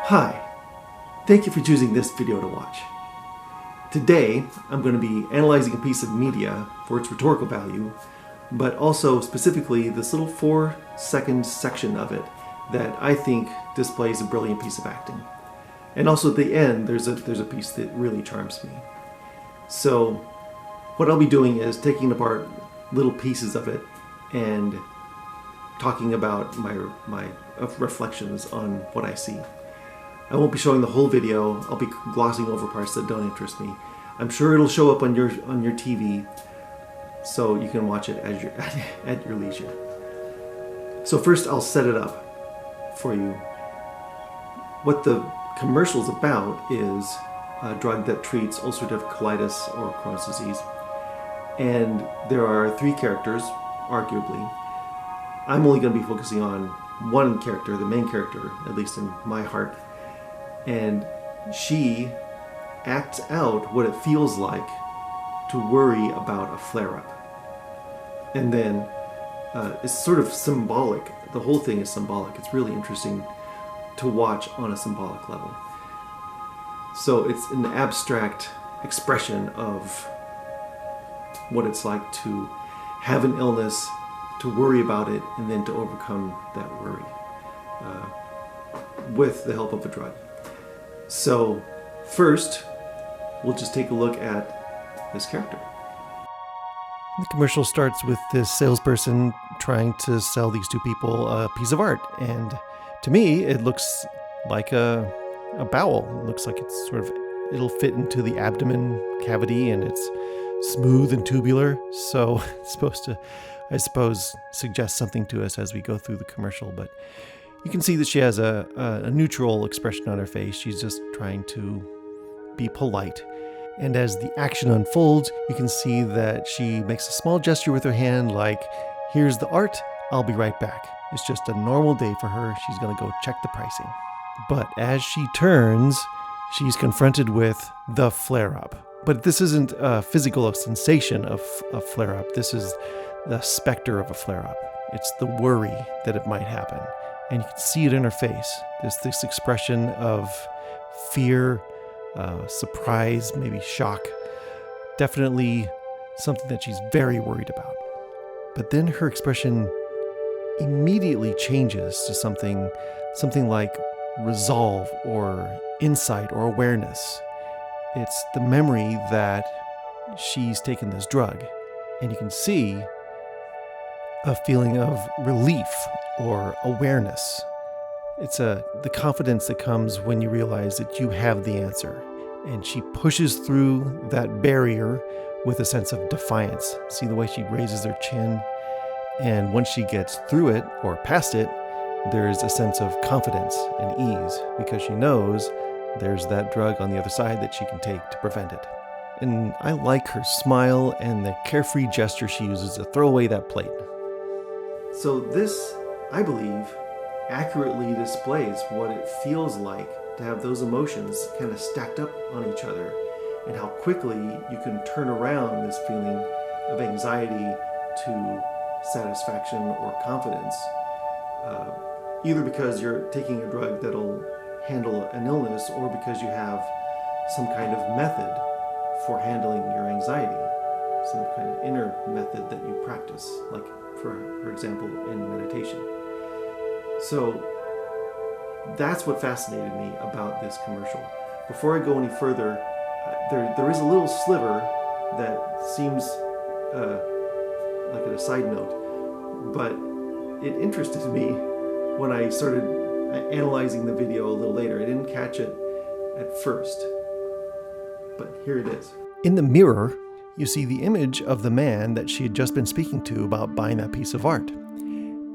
Hi, thank you for choosing this video to watch. Today, I'm going to be analyzing a piece of media for its rhetorical value, but also specifically this little 4-second section of it that I think displays a brilliant piece of acting. And also at the end, there's a piece that really charms me. So what I'll be doing is taking apart little pieces of it and talking about my reflections on what I see. I won't be showing the whole video. I'll be glossing over parts that don't interest me. I'm sure it'll show up on your TV, so you can watch it as at your leisure. So first, I'll set it up for you. What the commercial's about is a drug that treats ulcerative colitis or Crohn's disease, and there are 3 characters, arguably. I'm only going to be focusing on one character, the main character, at least in my heart. And she acts out what it feels like to worry about a flare-up. And then it's sort of symbolic. The whole thing is symbolic. It's really interesting to watch on a symbolic level. So it's an abstract expression of what it's like to have an illness, to worry about it, and then to overcome that worry with the help of a drug. So first, we'll just take a look at this character. The commercial starts with this salesperson trying to sell these 2 people a piece of art. And to me, it looks like a bowel. It looks like it's it'll fit into the abdomen cavity, and it's smooth and tubular. So it's supposed to, I suppose, suggest something to us as we go through the commercial. But you can see that she has a neutral expression on her face. She's just trying to be polite. And as the action unfolds, you can see that she makes a small gesture with her hand like, here's the art, I'll be right back. It's just a normal day for her. She's going to go check the pricing. But as she turns, she's confronted with the flare-up. But this isn't a physical sensation of a flare-up. This is the specter of a flare-up. It's the worry that it might happen. And you can see it in her face. There's this expression of fear, surprise, maybe shock. Definitely something that she's very worried about. But then her expression immediately changes to something like resolve or insight or awareness. It's the memory that she's taken this drug. And you can see a feeling of relief or awareness. It's the confidence that comes when you realize that you have the answer. And she pushes through that barrier with a sense of defiance. See the way she raises her chin? And once she gets through it or past it, there's a sense of confidence and ease because she knows there's that drug on the other side that she can take to prevent it. And I like her smile and the carefree gesture she uses to throw away that plate. So this, I believe, accurately displays what it feels like to have those emotions kind of stacked up on each other, and how quickly you can turn around this feeling of anxiety to satisfaction or confidence, either because you're taking a drug that'll handle an illness or because you have some kind of method for handling your anxiety, some kind of inner method that you practice, like for example in meditation. So that's what fascinated me about this commercial. Before I go any further, there is a little sliver that seems like a side note, but it interested me when I started analyzing the video a little later. I didn't catch it at first, but here it is. In the mirror, you see the image of the man that she had just been speaking to about buying that piece of art.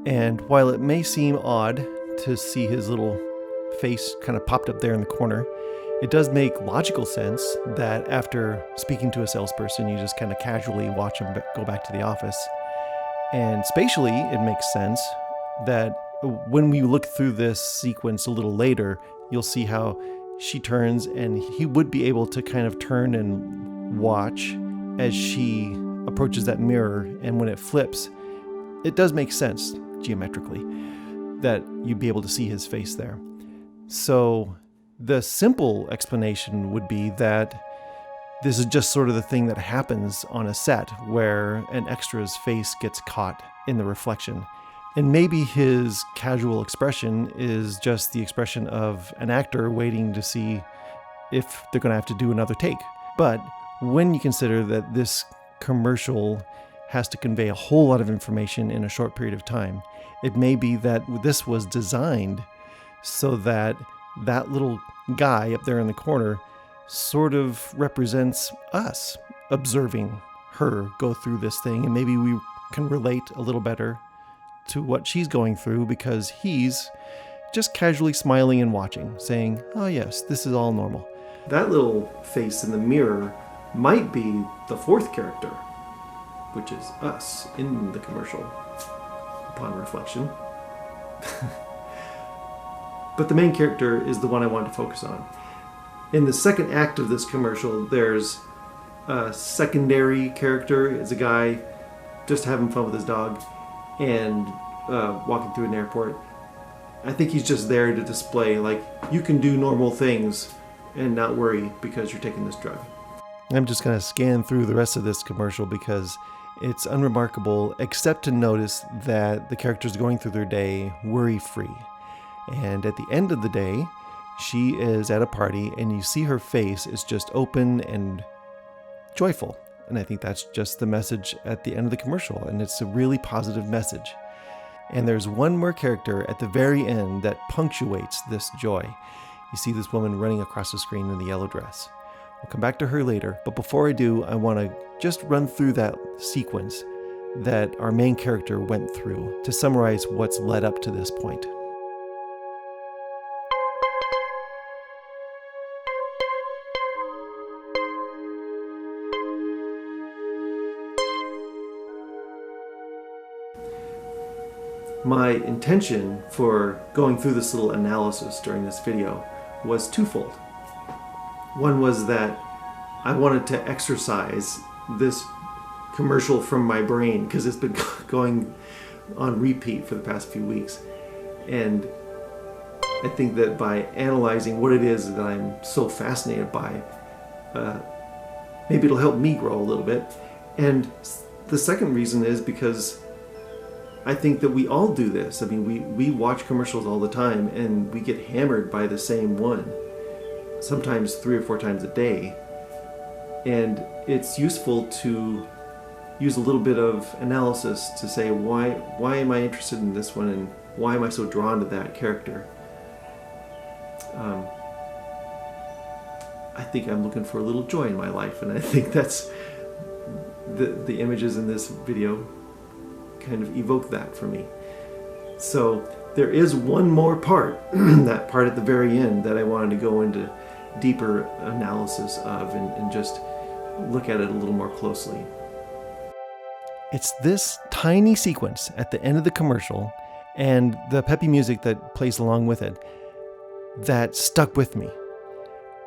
And while it may seem odd to see his little face kind of popped up there in the corner, it does make logical sense that after speaking to a salesperson, you just kind of casually watch him go back to the office. And spatially, it makes sense that when we look through this sequence a little later, you'll see how she turns and he would be able to kind of turn and watch as she approaches that mirror. And when it flips, it does make sense geometrically that you'd be able to see his face there. So the simple explanation would be that this is just sort of the thing that happens on a set where an extra's face gets caught in the reflection. And maybe his casual expression is just the expression of an actor waiting to see if they're going to have to do another take. But when you consider that this commercial has to convey a whole lot of information in a short period of time, it may be that this was designed so that that little guy up there in the corner sort of represents us observing her go through this thing, and maybe we can relate a little better to what she's going through because he's just casually smiling and watching, saying, oh yes, this is all normal. That little face in the mirror might be the fourth character, which is us in the commercial, upon reflection. But the main character is the one I want to focus on. In the second act of this commercial, there's a secondary character. It's a guy just having fun with his dog and walking through an airport. I think he's just there to display, like, you can do normal things and not worry because you're taking this drug. I'm just going to scan through the rest of this commercial because it's unremarkable, except to notice that the character's going through their day worry-free. And at the end of the day, she is at a party and you see her face is just open and joyful. And I think that's just the message at the end of the commercial, and it's a really positive message. And there's one more character at the very end that punctuates this joy. You see this woman running across the screen in the yellow dress. We'll come back to her later, but before I do, I want to just run through that sequence that our main character went through to summarize what's led up to this point. My intention for going through this little analysis during this video was twofold. One was that I wanted to exorcise this commercial from my brain because it's been going on repeat for the past few weeks. And I think that by analyzing what it is that I'm so fascinated by, maybe it'll help me grow a little bit. And the second reason is because I think that we all do this. I mean, we watch commercials all the time and we get hammered by the same one, sometimes 3 or 4 times a day. And it's useful to use a little bit of analysis to say, why am I interested in this one and why am I so drawn to that character? I think I'm looking for a little joy in my life, and I think that's the images in this video kind of evoke that for me. So there is one more part, that part at the very end, that I wanted to go into deeper analysis of and just look at it a little more closely. It's this tiny sequence at the end of the commercial and the peppy music that plays along with it that stuck with me.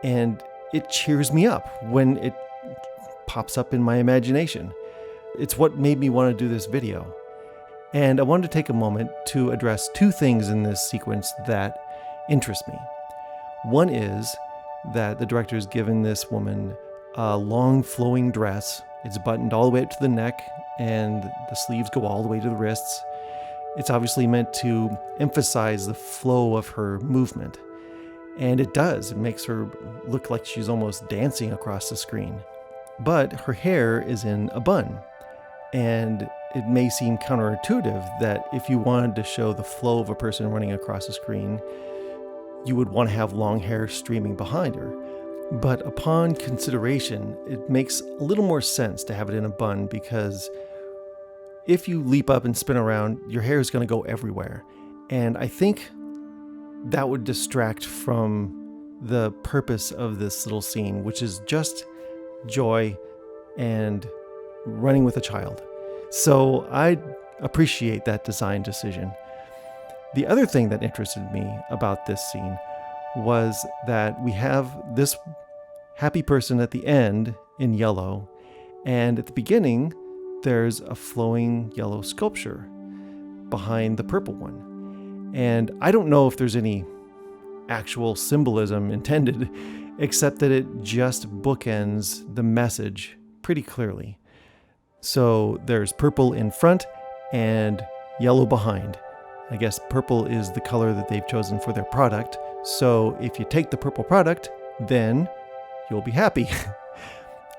And it cheers me up when it pops up in my imagination. It's what made me want to do this video. And I wanted to take a moment to address 2 things in this sequence that interest me. One is that the director has given this woman a long flowing dress. It's buttoned all the way up to the neck and the sleeves go all the way to the wrists. It's obviously meant to emphasize the flow of her movement. And it does. It makes her look like she's almost dancing across the screen. But her hair is in a bun. And it may seem counterintuitive that if you wanted to show the flow of a person running across the screen, you would want to have long hair streaming behind her. But upon consideration, it makes a little more sense to have it in a bun because if you leap up and spin around, your hair is going to go everywhere. And I think that would distract from the purpose of this little scene, which is just joy and running with a child. So I appreciate that design decision. The other thing that interested me about this scene was that we have this happy person at the end in yellow, and at the beginning there's a flowing yellow sculpture behind the purple one. And I don't know if there's any actual symbolism intended, except that it just bookends the message pretty clearly. So there's purple in front and yellow behind. I guess purple is the color that they've chosen for their product. So if you take the purple product, then you'll be happy.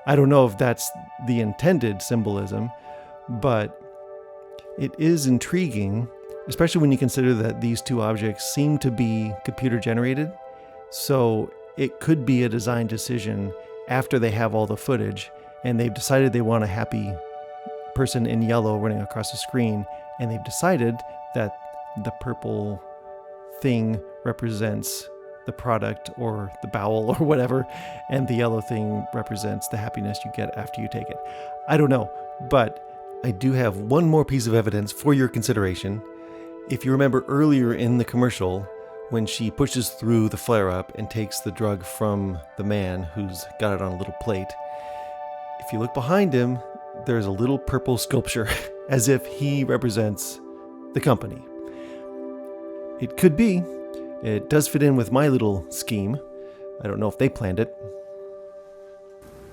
I don't know if that's the intended symbolism, but it is intriguing, especially when you consider that these two objects seem to be computer generated. So it could be a design decision after they have all the footage and they've decided they want a happy person in yellow running across the screen, and they've decided that the purple thing represents the product or the bowel or whatever, and the yellow thing represents the happiness you get after you take it. I don't know, but I do have one more piece of evidence for your consideration. If you remember earlier in the commercial, when she pushes through the flare-up and takes the drug from the man who's got it on a little plate, if you look behind him, there's a little purple sculpture as if he represents the company. It could be. It does fit in with my little scheme. I don't know if they planned it.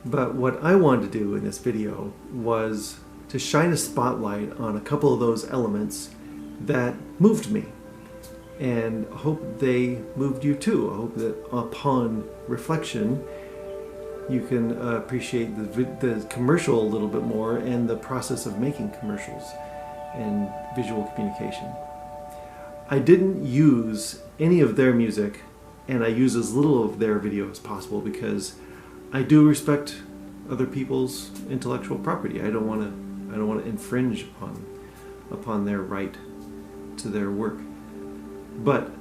But what I wanted to do in this video was to shine a spotlight on a couple of those elements that moved me. And I hope they moved you too. I hope that upon reflection, you can appreciate the commercial a little bit more and the process of making commercials and visual communication. I didn't use any of their music, and I use as little of their video as possible because I do respect other people's intellectual property. I don't want to infringe upon their right to their work. But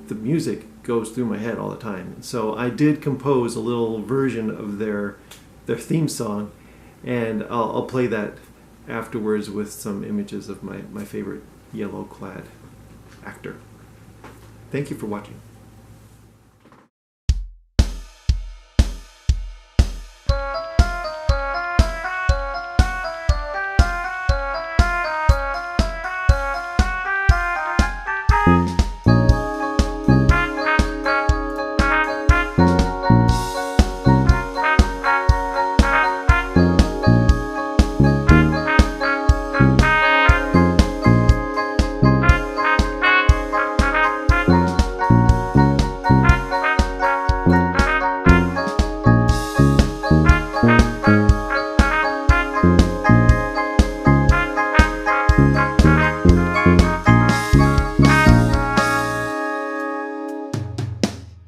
the music goes through my head all the time. So I did compose a little version of their theme song, and I'll play that afterwards with some images of my favorite yellow-clad actor. Thank you for watching.